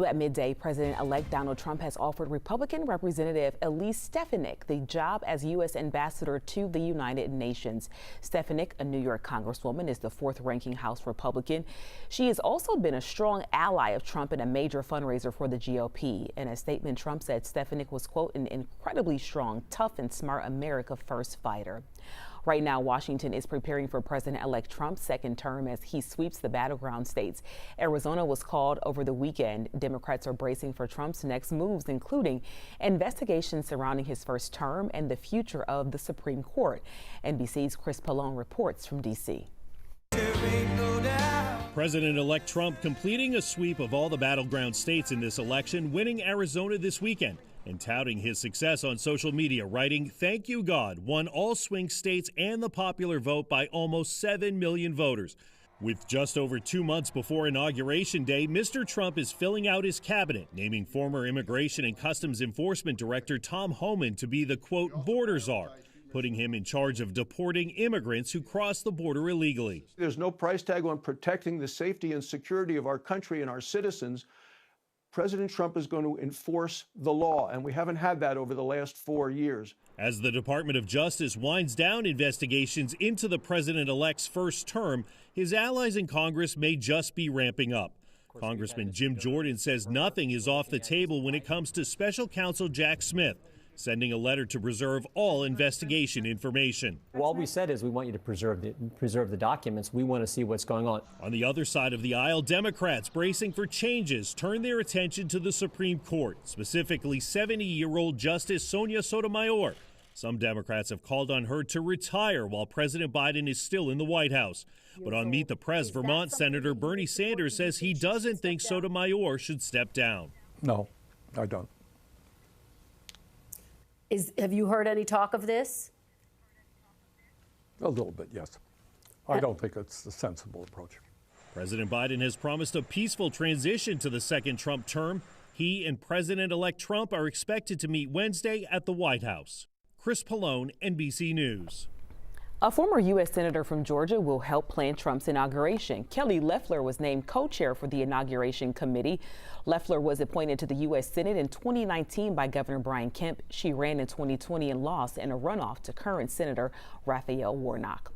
At midday, President-elect Donald Trump has offered Republican Representative Elise Stefanik the job as U.S. ambassador to the United Nations. Stefanik, a New York congresswoman, is the fourth-ranking House Republican. She has also been a strong ally of Trump and a major fundraiser for the GOP. In a statement, Trump said Stefanik was, quote, an incredibly strong, tough, and smart America First fighter. Right now, Washington is preparing for President-elect Trump's second term as he sweeps the battleground states. Arizona was called over the weekend. Democrats are bracing for Trump's next moves, including investigations surrounding his first term and the future of the Supreme Court. NBC's Chris Pallone reports from D.C. President-elect Trump completing a sweep of all the battleground states in this election, winning Arizona this weekend, and touting his success on social media, writing, "Thank you, God, won all swing states and the popular vote by almost 7 million voters." With just over 2 months before Inauguration Day, Mr. Trump is filling out his cabinet, naming former Immigration and Customs Enforcement Director Tom Homan to be the, quote, border czar, putting him in charge of deporting immigrants who cross the border illegally. There's no price tag on protecting the safety and security of our country and our citizens. President Trump is going to enforce the law, and we haven't had that over the last 4 years. As the Department of Justice winds down investigations into the president-elect's first term, his allies in Congress may just be ramping up. Congressman Jim Jordan says nothing is off the table when it comes to Special Counsel Jack Smith, sending a letter to preserve all investigation information. All we said is we want you to preserve the documents. We want to see what's going on. On the other side of the aisle, Democrats bracing for changes turn their attention to the Supreme Court, specifically 70-year-old Justice Sonia Sotomayor. Some Democrats have called on her to retire while President Biden is still in the White House. But on Meet the Press, Vermont Senator Bernie Sanders says he doesn't think Sotomayor should step down. No, I don't. Have you heard any talk of this? A little bit, yes. I don't think it's a sensible approach. President Biden has promised a peaceful transition to the second Trump term. He and President-elect Trump are expected to meet Wednesday at the White House. Chris Pallone, NBC News. A former U.S. Senator from Georgia will help plan Trump's inauguration. Kelly Loeffler was named co-chair for the inauguration committee. Loeffler was appointed to the U.S. Senate in 2019 by Governor Brian Kemp. She ran in 2020 and lost in a runoff to current Senator Raphael Warnock.